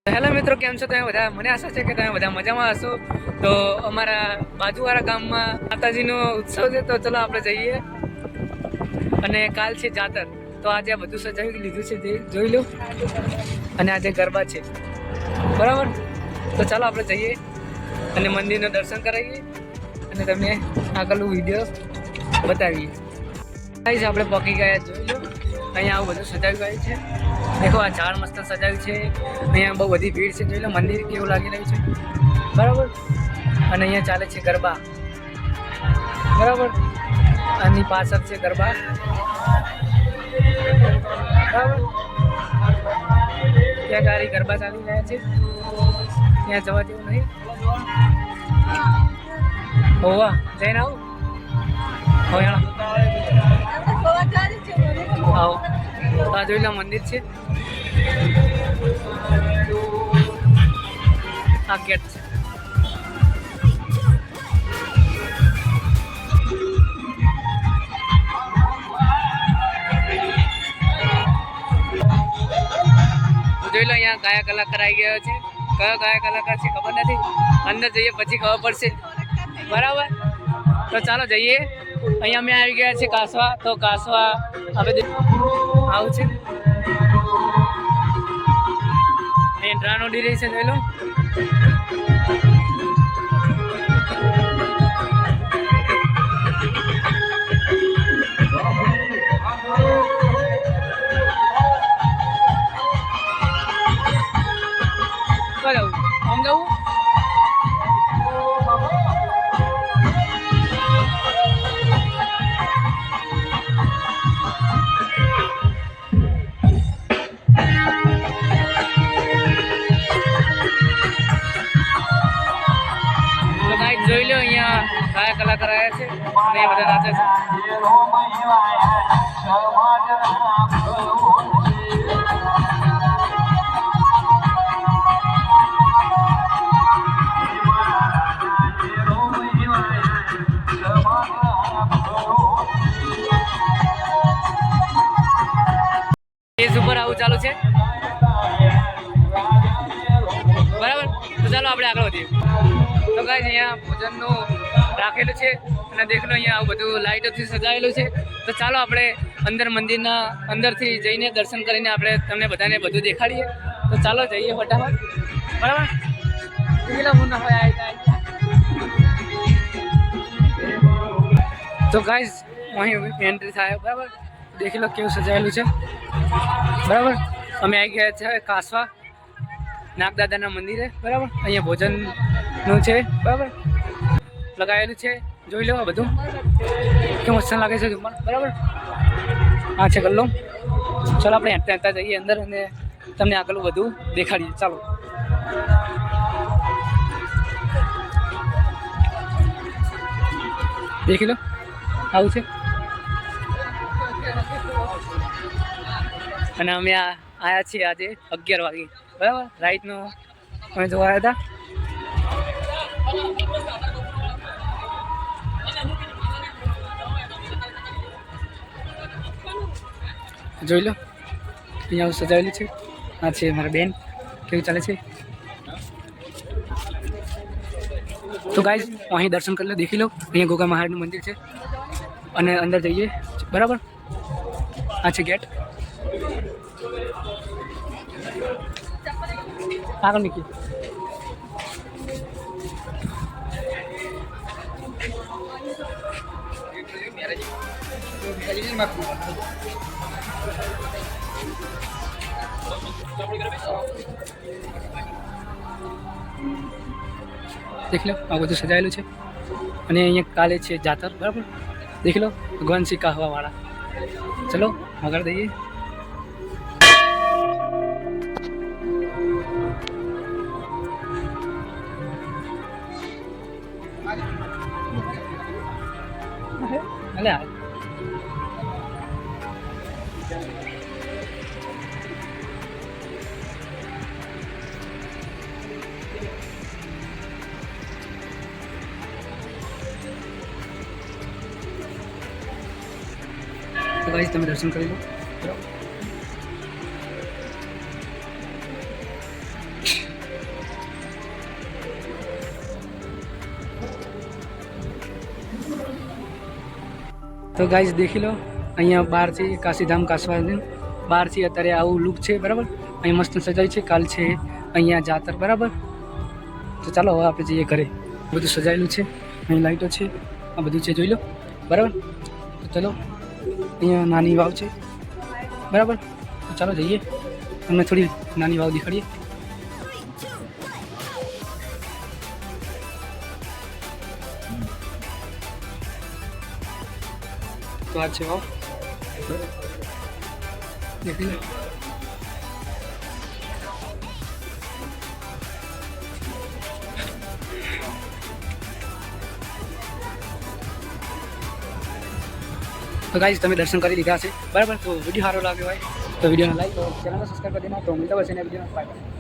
Hello મિત્રો, કેમ છો તમે બધા? મને આશા છે કે તમે બધા મજામાં હશો. તો અમારા બાજુવાળા ગામમાં માતાજીનો ઉત્સવ છે, તો ચલો આપણે જઈએ. અને કાલ છે જાતર, તો આજે આ બધું સજાવી લીધું છે, જોઈ લો. અને આજે ગરબા છે, બરાબર. તો ચાલો આપણે જઈએ અને મંદિરનું દર્શન કરાવીએ અને તમને આગળનો વિડીયો બતાવીએ. આપણે પહોંચી ગયા, જોઈ લો. અહીંયા આવું બધું સજાવ્યું ગયું છે. દેખો, આ ઝાડ મસ્ત સજાવ્યું છે. અહીંયા બહુ બધી ભીડ છે, જોઈ લો. મંદિર કેવું લાગી રહ્યું છે, બરાબર. અને અહીંયા ચાલે છે ગરબા, બરાબર. આની પાછળ છે ગરબા, બરાબર. ત્યાં ગાડી ગરબા ચાલી રહ્યા છે, ત્યાં જવા જેવું નહીં. હોવા જઈને આવું. આવો, આ જોઈ લો મંદિર છે. આ ગેટ છે. જોઈ લો, અહીંયા કયા કલાકાર આવી ગયો છે. કયો કયા કલાકાર છે ખબર નથી, અંદર જઈએ પછી ખબર પડશે, બરાબર. તો ચાલો જઈએ. અહીંયા અમે આવી ગયા છે કાસવા. તો કાસવા હવે આવું છે. અહીંયા ટ્રાન ઉડી રહી છે, જોઈ લો. જવું આમ જવું. જોઈ લો, અહીંયા કયા કલાકાર આવ્યા છે અને એ બધા નાચે છે. ઉપર આવું ચાલુ છે, બરાબર. તો ચાલો આપણે આગળ વધીએ. તો ગાઈસ, અહીંયા ભોજનનું રાખેલું છે અને દેખ લો, અહીંયા આવું બધું લાઇટોથી સજાવેલું છે. તો ચાલો આપણે અંદર મંદિરના અંદરથી જઈને દર્શન કરીને આપણે તમને બધાને બધું દેખાડીએ. તો ચાલો જઈએ ફટાફટ, બરાબર. તો ગાઈસ, અહીં એન્ટ્રી થાય, બરાબર. દેખી લો કેવું સજાવેલું છે, બરાબર. અમે આવી ગયા છે કાસવા નાગદાદાના મંદિરે, બરાબર. અહીંયા ભોજનનું છે, બરાબર, લગાવેલું છે. જોઈ લો આ બધું કેવું મસ્ત લાગે છે, બરાબર. આ છે ગલ્લો. ચાલો આપણે હેંતા જઈએ અંદર અને તમને આગળ બધું દેખાડીએ. ચાલો. દેખી લો, આવું છે. અને અમે આવ્યા છીએ આજે 11 વાગે, બરાબર. રાઈટનો અમે જોવા આવ્યા હતા. જોઈ લો, અહીંયા સજાવેલું છે. આ છે મારા બેન, કેવું ચાલે છે. તો ગાઈસ, અહીં દર્શન કરી લો. દેખી લો, અહીંયા ગોગા મહારાજનું મંદિર છે અને અંદર જઈએ, બરાબર. આ છે ગેટ. આગળ નીકળી. દેખ લો, આ બધું સજાયેલું છે અને અહીંયા કાલે છે જાતર, બરાબર. દેખ લો, ભગવાન શ્રી કહવા વાળા. ચલો આગળ દઈએ. અલે तो गाइस તમે દર્શન કરી લો. તો ગાઈઝ દેખી લો, અહીંયા બહારથી કાશીધામ કાસવાથી બહારથી અત્યારે આવું લુક છે, બરાબર. અહીં મસ્ત સજાય છે. કાલ છે અહીંયા જાતર, બરાબર. તો ચાલો હવે આપણે જઈએ ઘરે. બધું સજાયેલું છે, અહીં લાઈટો છે, આ બધું છે, જોઈ લો, બરાબર. તો ચલો, અહીંયા નાની વાવ છે, બરાબર. તો ચાલો જઈએ, તમને થોડી નાની વાવ દેખાડીએ. તો આ છે વાવ, દેખી લો. तो गाइस તમે દર્શન કરી લીધા છે, બરાબર. તો વિડીયો સારો લાગ્યો હોય તો વિડીયોને લાઈક કરો, ચેનલને સબસ્ક્રાઈબ કરી દેना. તો મળતા હોય છે ને વિડીયોના બાય.